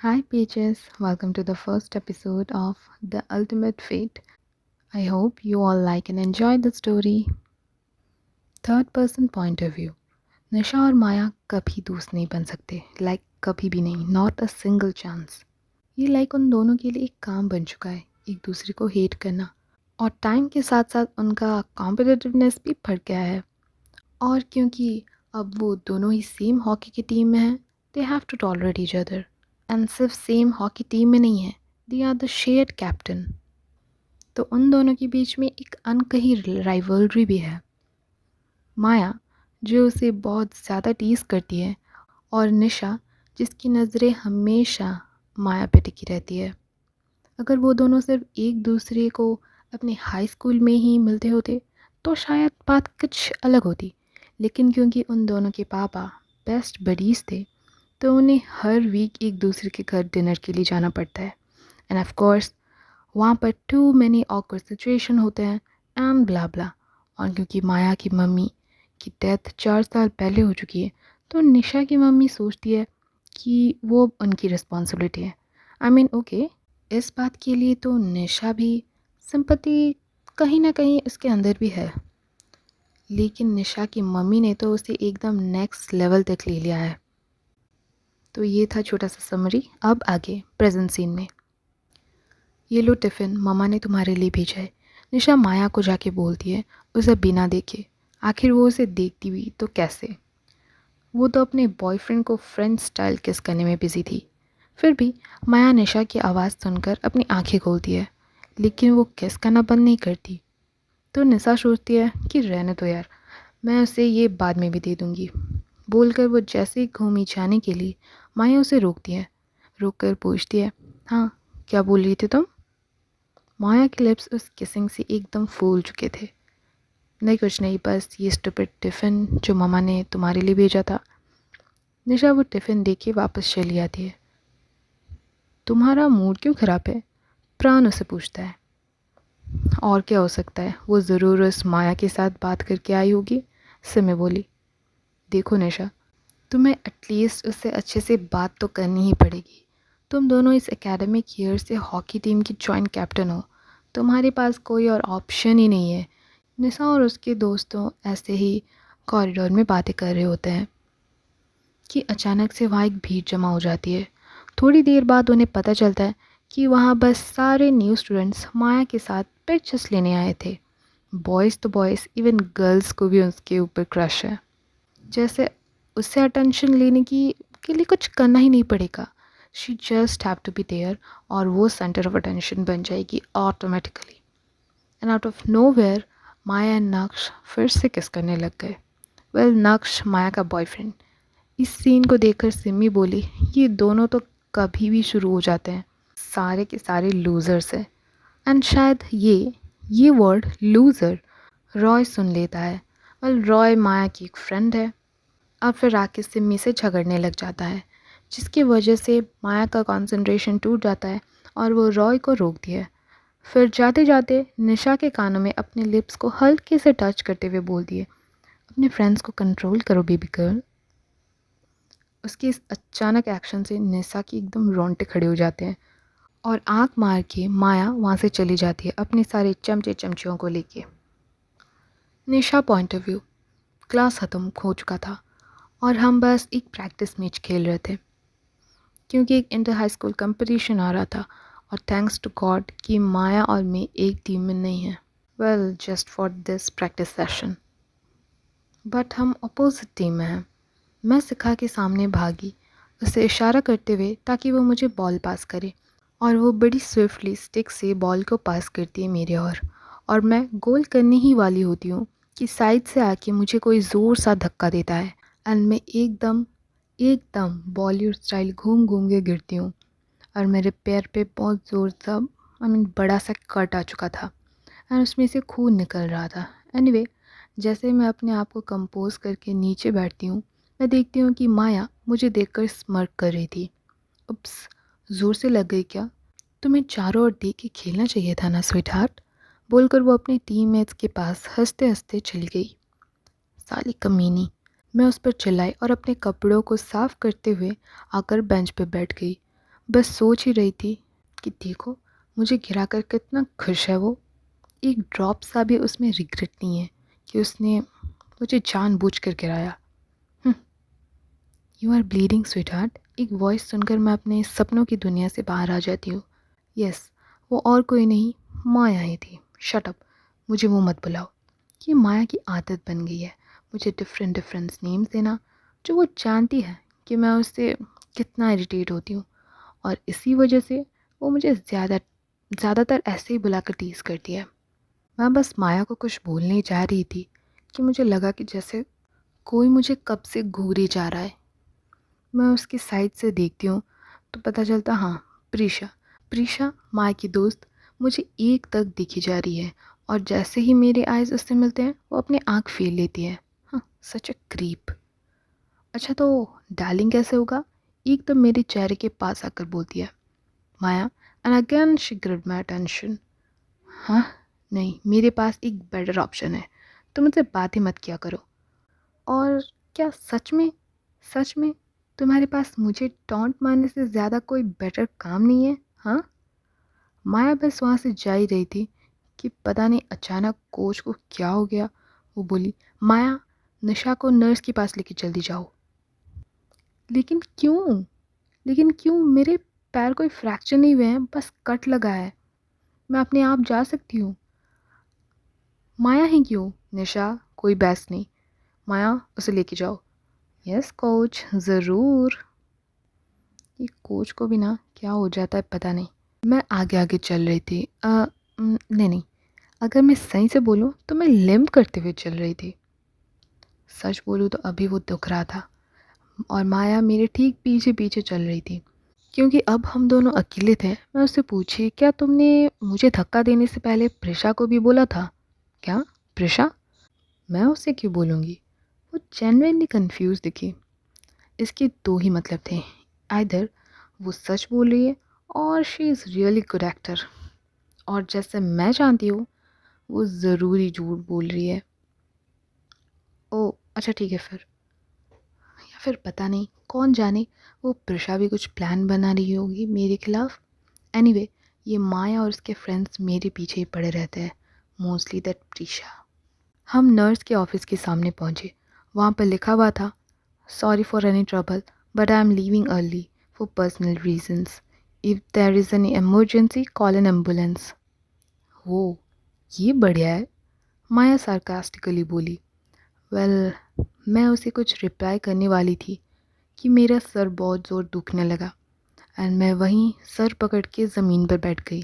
Hi, Peaches. Welcome to the first episode of The Ultimate Fate. I hope you all like and enjoy the story. Third person point of view. Nisha और माया कभी दोस्त नहीं बन सकते, कभी भी नहीं, नॉट अ सिंगल चांस। ये उन दोनों के लिए एक काम बन चुका है, एक दूसरे को हेट करना। और टाइम के साथ साथ उनका कॉम्पिटिटिवनेस भी बढ़ गया है। और क्योंकि अब वो दोनों ही सेम हॉकी की टीम में हैं, they have to tolerate each other. And सिर्फ सेम हॉकी टीम में नहीं है, they are the shared captain. तो उन दोनों के बीच में एक अनकही राइवलरी भी है। माया जो उसे बहुत ज़्यादा टीज़ करती है, और निशा जिसकी नज़रें हमेशा माया पे टिकी रहती है। अगर वो दोनों सिर्फ एक दूसरे को अपने हाई स्कूल में ही मिलते होते तो शायद बात कुछ अलग होती, लेकिन क्योंकि उन दोनों के पापा बेस्ट बडीज़ थे तो उन्हें हर वीक एक दूसरे के घर डिनर के लिए जाना पड़ता है। एंड ऑफ कोर्स वहाँ पर टू मैनी ऑकवर्ड सिचुएशन होते हैं एंड ब्ला ब्ला। और क्योंकि माया की मम्मी की डेथ 4 साल पहले हो चुकी है, तो निशा की मम्मी सोचती है कि वो उनकी रिस्पॉन्सिबिलिटी है। आई मीन ओके, इस बात के लिए तो निशा भी सिंपैथी कहीं ना कहीं उसके अंदर भी है, लेकिन निशा की मम्मी ने तो उसे एकदम नेक्स्ट लेवल तक ले लिया है। तो ये था छोटा सा समरी। अब आगे प्रेजेंट सीन में। ये लो टिफ़िन, मम्मा ने तुम्हारे लिए भेजा है, निशा माया को जाके बोलती है, उसे बिना देखे। आखिर वो उसे देखती हुई तो कैसे, वो तो अपने बॉयफ्रेंड को फ्रेंड स्टाइल किस करने में बिजी थी। फिर भी माया निशा की आवाज़ सुनकर अपनी आंखें खोलती है, लेकिन वो किस करना बंद नहीं करती। तो निशा सोचती है कि रहने दो यार, मैं उसे ये बाद में भी दे दूँगी। बोलकर वो जैसे ही घूमी जाने के लिए माया उसे रोकती है। रोक कर पूछती है, हाँ क्या बोल रही थी तुम? माया के लिप्स उस किसिंग से एकदम फूल चुके थे। नहीं कुछ नहीं, बस ये स्टूपिड टिफ़िन जो मम्मा ने तुम्हारे लिए भेजा था। निशा वो टिफ़िन देके वापस चली आती है। तुम्हारा मूड क्यों ख़राब है? प्राण उसे पूछता है। और क्या हो सकता है, वो ज़रूर उस माया के साथ बात करके आई होगी। सिमी बोली, देखो निशा, तुम्हें एटलीस्ट उससे अच्छे से बात तो करनी ही पड़ेगी। तुम दोनों इस एकेडमिक ईयर से हॉकी टीम की जॉइंट कैप्टन हो, तुम्हारे पास कोई और ऑप्शन ही नहीं है। निशा और उसके दोस्तों ऐसे ही कॉरिडोर में बातें कर रहे होते हैं कि अचानक से वहाँ एक भीड़ जमा हो जाती है। थोड़ी देर बाद उन्हें पता चलता है कि वहाँ बस सारे न्यू स्टूडेंट्स माया के साथ पिक्चर्स लेने आए थे। बॉयज़ तो बॉयज़, इवन गर्ल्स को भी उसके ऊपर क्रश है। जैसे उससे अटेंशन लेने की के लिए कुछ करना ही नहीं पड़ेगा, she just have to be there, और वो सेंटर ऑफ अटेंशन बन जाएगी automatically. And out of nowhere Maya and Naksh फिर से किस करने लग गए। वेल, नक्श माया का बॉयफ्रेंड। इस सीन को देखकर सिमी बोली, ये दोनों तो कभी भी शुरू हो जाते हैं, सारे के सारे लूज़र्स हैं। एंड शायद ये वर्ड लूज़र रॉय सुन लेता है। वेल, रॉय माया की एक फ्रेंड है। अब फिर आके सिमी से झगड़ने लग जाता है, जिसकी वजह से माया का कंसंट्रेशन टूट जाता है और वो रॉय को रोकती है। फिर जाते जाते निशा के कानों में अपने लिप्स को हल्के से टच करते हुए बोलती है, अपने फ्रेंड्स को कंट्रोल करो बेबी गर्ल। उसके इस अचानक एक्शन से निशा की एकदम रोंगटे खड़े हो जाते हैं, और आंख मार के माया वहाँ से चली जाती है अपने सारे चमचे चमचियों को लेके। निशा पॉइंट ऑफ व्यू, क्लास ख़त्म हो चुका था और हम बस एक प्रैक्टिस मैच खेल रहे थे, क्योंकि एक इंटर हाई स्कूल कंपटीशन आ रहा था। और थैंक्स टू गॉड कि माया और मैं एक टीम में नहीं हैं। Well, just for this practice session. But हम अपोजिट टीम में हैं। मैं शिखा के सामने भागी, उसे इशारा करते हुए ताकि वो मुझे बॉल पास करे, और वो बड़ी स्विफ्टली स्टिक से बॉल को पास करती है मेरे और मैं गोल करने ही वाली होती हूँ कि साइड से आके मुझे कोई ज़ोर सा धक्का देता है, एंड मैं एकदम एकदम बॉलीवुड स्टाइल घूम घूम के गिरती हूँ, और मेरे पैर पे बहुत ज़ोर सा बड़ा सा कट आ चुका था, एंड उसमें से खून निकल रहा था। एनीवे, जैसे मैं अपने आप को कंपोज करके नीचे बैठती हूँ, मैं देखती हूँ कि माया मुझे देखकर स्मर्क कर रही थी। उप्स, ज़ोर से लग गई क्या? तुम्हें चारों ओर देख के खेलना चाहिए था ना स्वीट हार्ट, बोलकर वो अपने टीममेट्स के पास हंसते हंसते चली गई। साली कमीनी, मैं उस पर चिल्लाई और अपने कपड़ों को साफ करते हुए आकर बेंच पर बैठ गई। बस सोच ही रही थी कि देखो मुझे गिरा कर कितना खुश है वो। एक ड्रॉप सा भी उसमें रिग्रेट नहीं है कि उसने मुझे जानबूझकर गिराया। You are bleeding sweetheart. एक वॉइस सुनकर मैं अपने सपनों की दुनिया से बाहर आ जाती हूँ। यस, वो और कोई नहीं, माया ही थी। शट अप, मुझे वो मत बुलाओ। ये माया की आदत बन गई है मुझे डिफरेंट डिफरेंट नेम्स देना, जो वो जानती है कि मैं उससे कितना इरिटेट होती हूँ। और इसी वजह से वो मुझे ज़्यादातर ऐसे ही बुलाकर टीज़ करती है। मैं बस माया को कुछ बोलने जा रही थी कि मुझे लगा कि जैसे कोई मुझे कब से घूरे जा रहा है। मैं उसकी साइड से देखती हूँ तो पता चलता, हाँ, प्रीशा। प्रीशा माया की दोस्त मुझे एक तक दिखी जा रही है, और जैसे ही मेरे आइज़ उससे मिलते हैं वो अपने आँख फेर लेती है। हाँ, सच अ क्रीप। अच्छा तो डार्लिंग कैसे होगा, एकदम मेरे चेहरे के पास आकर बोलती है Maya, and again she grid my attention. हाँ, नहीं, मेरे पास एक बेटर ऑप्शन है, तुम मुझसे बात ही मत किया करो। और क्या सच में तुम्हारे पास मुझे टॉन्ट मारने से ज़्यादा कोई बेटर काम नहीं है? हाँ। माया बस वहाँ से जा ही रही थी कि पता नहीं अचानक कोच को क्या हो गया। वो बोली, माया, निशा को नर्स के पास लेके जल्दी जाओ। लेकिन क्यों? मेरे पैर कोई फ्रैक्चर नहीं हुए हैं, बस कट लगा है, मैं अपने आप जा सकती हूँ। माया ही क्यों? निशा, कोई बहस नहीं। माया, उसे लेके जाओ। यस कोच, ज़रूर। ये कोच को भी ना क्या हो जाता है पता नहीं। मैं आगे आगे चल रही थी। नहीं, अगर मैं सही से बोलूँ तो मैं लिम्प करते हुए चल रही थी। सच बोलूँ तो अभी वो दुख रहा था, और माया मेरे ठीक पीछे पीछे चल रही थी। क्योंकि अब हम दोनों अकेले थे, मैं उससे पूछी, क्या तुमने मुझे धक्का देने से पहले प्रिशा को भी बोला था? क्या? प्रिशा? मैं उससे क्यों बोलूँगी? वो जेन्युइनली कंफ्यूज दिखी। इसके दो ही मतलब थे, आइदर वो सच बोल रही है और she is really good actor, और जैसे मैं जानती हूँ वो ज़रूरी झूठ बोल रही है। ओ अच्छा ठीक है फिर। या फिर पता नहीं, कौन जाने, वो प्रिशा भी कुछ प्लान बना रही होगी मेरे खिलाफ। एनीवे, ये माया और उसके फ्रेंड्स मेरे पीछे ही पड़े रहते हैं, मोस्टली दैट प्रीशा। हम नर्स के ऑफिस के सामने पहुंचे। वहाँ पर लिखा हुआ था, sorry for any trouble but I am leaving early for personal reasons, if there is any emergency call an ambulance. हो, ये बढ़िया है, माया सार्कास्टिकली बोली। वेल, मैं उसे कुछ रिप्लाई करने वाली थी कि मेरा सर बहुत ज़ोर दुखने लगा, एंड मैं वहीं सर पकड़ के ज़मीन पर बैठ गई।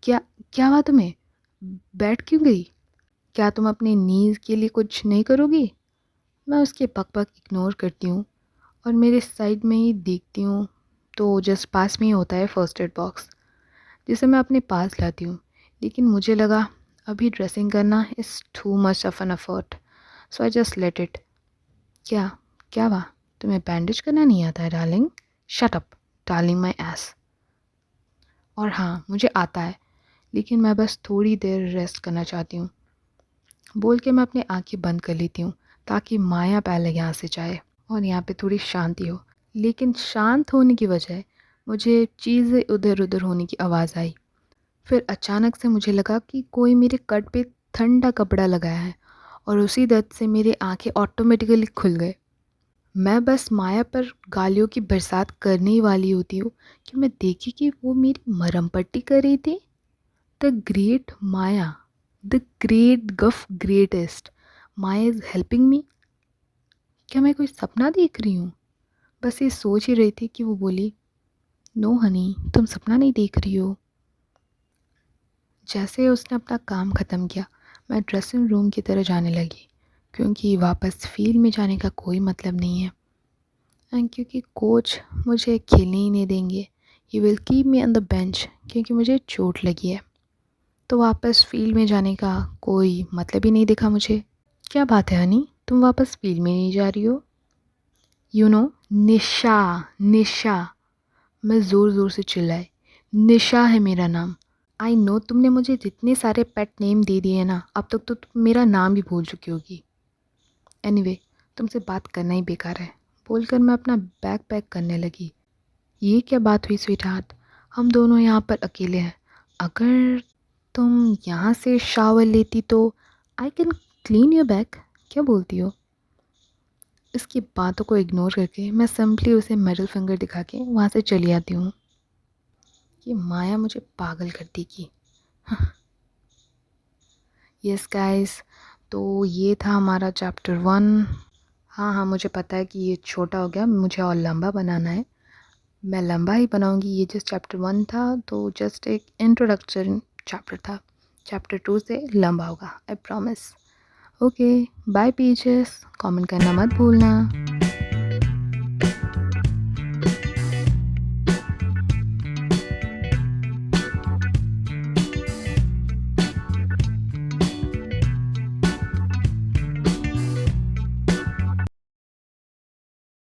क्या क्या हुआ तुम्हें? बैठ क्यों गई? क्या तुम अपने नीज़ के लिए कुछ नहीं करोगी? मैं उसके पक पक इग्नोर करती हूँ और मेरे साइड में ही देखती हूँ तो जस्ट पास में ही होता है फर्स्ट एड बॉक्स, जिसे मैं अपने पास लाती हूँ। लेकिन मुझे लगा अभी ड्रेसिंग करना is too much of an effort, so I just let it. क्या क्या हुआ? तुम्हें बैंडेज करना नहीं आता है डार्लिंग? शट अप, डार्लिंग माई एस। और हाँ, मुझे आता है, लेकिन मैं बस थोड़ी देर रेस्ट करना चाहती हूँ, बोल के मैं अपनी आंखें बंद कर लेती हूँ ताकि माया पहले यहाँ से जाए और यहाँ पे थोड़ी शांति हो। लेकिन शांत होने की बजाय मुझे चीज़ें उधर उधर होने की आवाज़ आई। फिर अचानक से मुझे लगा कि कोई मेरे कट पे ठंडा कपड़ा लगाया है, और उसी दर्द से मेरी आंखें ऑटोमेटिकली खुल गए। मैं बस माया पर गालियों की बरसात करने ही वाली होती हूँ कि मैं देखी कि वो मेरी मरहम पट्टी कर रही थी। The great Maya, the great guff greatest Maya is helping me. क्या मैं कोई सपना देख रही हूँ? बस ये सोच ही रही थी कि वो बोली, नो हनी, तुम सपना नहीं देख रही हो। जैसे ही उसने अपना काम ख़त्म किया, मैं ड्रेसिंग रूम की तरह जाने लगी, क्योंकि वापस फील्ड में जाने का कोई मतलब नहीं है, एंड क्योंकि कोच मुझे खेलने ही नहीं देंगे। He will keep me on the bench क्योंकि मुझे चोट लगी है। तो वापस फील्ड में जाने का कोई मतलब ही नहीं दिखा मुझे। क्या बात है हनी, तुम वापस फील्ड में नहीं जा रही हो? यू नो, निशा, निशा। मैं ज़ोर ज़ोर से चिल्लाई, निशा है मेरा नाम। आई नो तुमने मुझे जितने सारे पेट नेम दे दिए हैं ना, अब तक तो तुम मेरा नाम भी भूल चुकी होगी। एनीवे, तुमसे बात करना ही बेकार है, बोलकर मैं अपना बैग पैक करने लगी। ये क्या बात हुई स्वीटहार्ट? हम दोनों यहाँ पर अकेले हैं। अगर तुम यहाँ से शावर लेती तो I can clean your bag. क्या बोलती हो? इसकी बातों को इग्नोर करके मैं सिंपली उसे मिडिल फिंगर दिखा के वहाँ से चली आती हूँ। ये माया मुझे पागल कर देगी। यस गाइस, तो ये था हमारा चैप्टर 1। हाँ हाँ, मुझे पता है कि ये छोटा हो गया, मुझे और लंबा बनाना है। मैं लंबा ही बनाऊंगी। ये जस्ट चैप्टर 1 था, तो जस्ट एक इंट्रोडक्शन चैप्टर था। चैप्टर 2 से लंबा होगा, I promise. Okay, bye peaches. Comment करना मत भूलना।